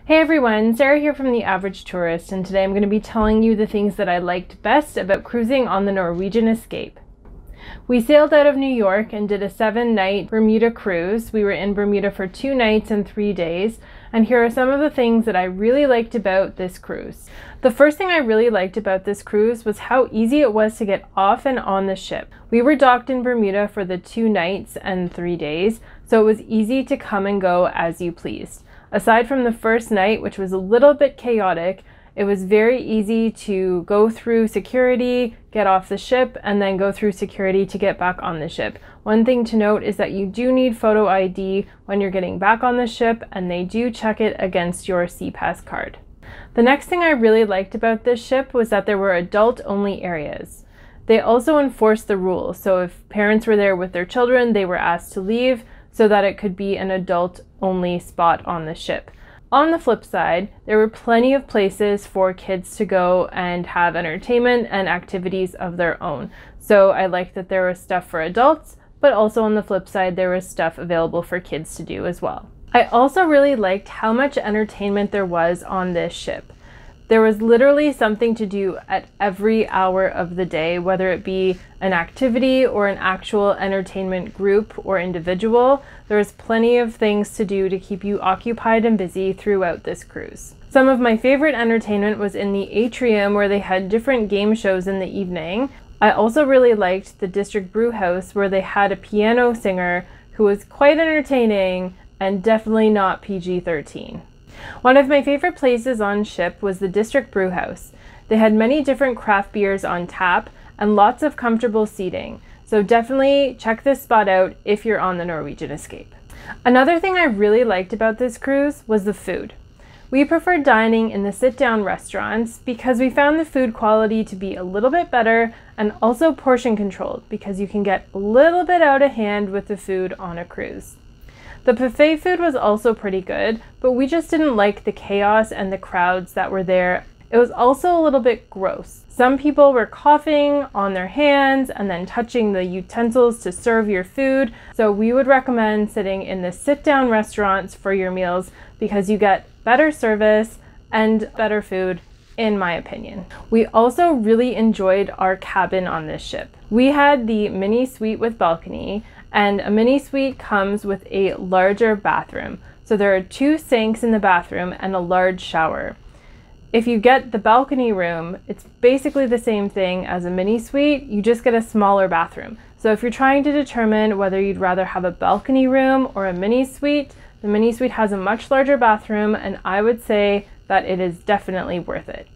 Hey everyone, Sarah here from The Average Tourist, and today I'm going to be telling you the things that I liked best about cruising on the Norwegian Escape. We sailed out of New York and did a 7-night Bermuda cruise. We were in Bermuda for 2 nights and 3 days, and here are some of the things that I really liked about this cruise. The first thing I really liked about this cruise was how easy it was to get off and on the ship. We were docked in Bermuda for the 2 nights and 3 days, so it was easy to come and go as you pleased. Aside from the first night, which was a little bit chaotic, it was very easy to go through security, get off the ship, and then go through security to get back on the ship. One thing to note is that you do need photo ID when you're getting back on the ship, and they do check it against your SeaPass card. The next thing I really liked about this ship was that there were adult-only areas. They also enforced the rules, so if parents were there with their children, they were asked to leave so that it could be an adult-only spot on the ship. On the flip side, there were plenty of places for kids to go and have entertainment and activities of their own. So I liked that there was stuff for adults, but also on the flip side, there was stuff available for kids to do as well. I also really liked how much entertainment there was on this ship. There was literally something to do at every hour of the day, whether it be an activity or an actual entertainment group or individual. There was plenty of things to do to keep you occupied and busy throughout this cruise. Some of my favorite entertainment was in the atrium, where they had different game shows in the evening. I also really liked the District Brewhouse, where they had a piano singer who was quite entertaining and definitely not PG-13. One of my favorite places on ship was the District Brewhouse. They had many different craft beers on tap and lots of comfortable seating, so definitely check this spot out if you're on the Norwegian Escape. Another thing I really liked about this cruise was the food. We preferred dining in the sit-down restaurants because we found the food quality to be a little bit better and also portion controlled, because you can get a little bit out of hand with the food on a cruise. The buffet food was also pretty good, but we just didn't like the chaos and the crowds that were there. It was also a little bit gross. Some people were coughing on their hands and then touching the utensils to serve your food, so we would recommend sitting in the sit-down restaurants for your meals because you get better service and better food, in my opinion. We also really enjoyed our cabin on this ship. We had the mini suite with balcony, and a mini suite comes with a larger bathroom. So there are 2 sinks in the bathroom and a large shower. If you get the balcony room, it's basically the same thing as a mini suite, you just get a smaller bathroom. So if you're trying to determine whether you'd rather have a balcony room or a mini suite, the mini suite has a much larger bathroom, and I would say that it is definitely worth it.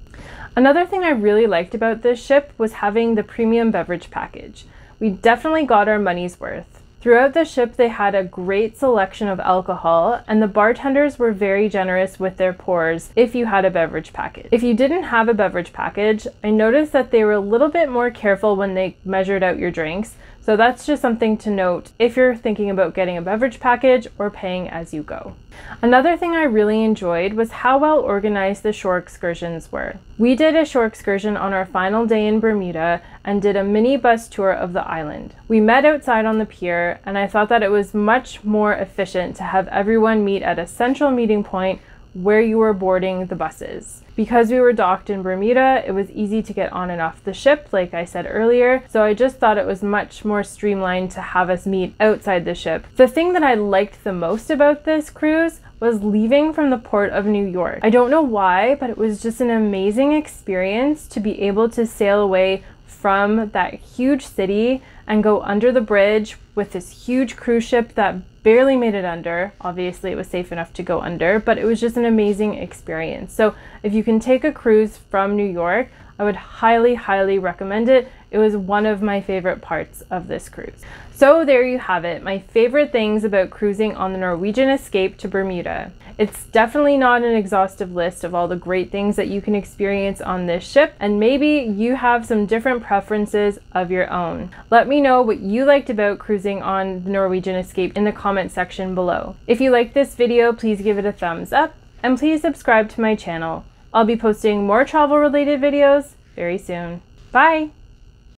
Another thing I really liked about this ship was having the premium beverage package. We definitely got our money's worth. Throughout the ship, they had a great selection of alcohol, and the bartenders were very generous with their pours if you had a beverage package. If you didn't have a beverage package, I noticed that they were a little bit more careful when they measured out your drinks, so that's just something to note if you're thinking about getting a beverage package or paying as you go. Another thing I really enjoyed was how well organized the shore excursions were. We did a shore excursion on our final day in Bermuda and did a mini bus tour of the island. We met outside on the pier, and I thought that it was much more efficient to have everyone meet at a central meeting point where you were boarding the buses. Because we were docked in Bermuda, it was easy to get on and off the ship, like I said earlier, so I just thought it was much more streamlined to have us meet outside the ship. The thing that I liked the most about this cruise was leaving from the port of New York. I don't know why, but it was just an amazing experience to be able to sail away from that huge city and go under the bridge with this huge cruise ship that barely made it under. Obviously, it was safe enough to go under, but it was just an amazing experience. So if you can take a cruise from New York, I would highly, highly recommend it. It was one of my favorite parts of this cruise. So there you have it, my favorite things about cruising on the Norwegian Escape to Bermuda. It's definitely not an exhaustive list of all the great things that you can experience on this ship, and maybe you have some different preferences of your own. Let me know what you liked about cruising on the Norwegian Escape in the comment section below. If you liked this video, please give it a thumbs up, and please subscribe to my channel. I'll be posting more travel related videos very soon. Bye!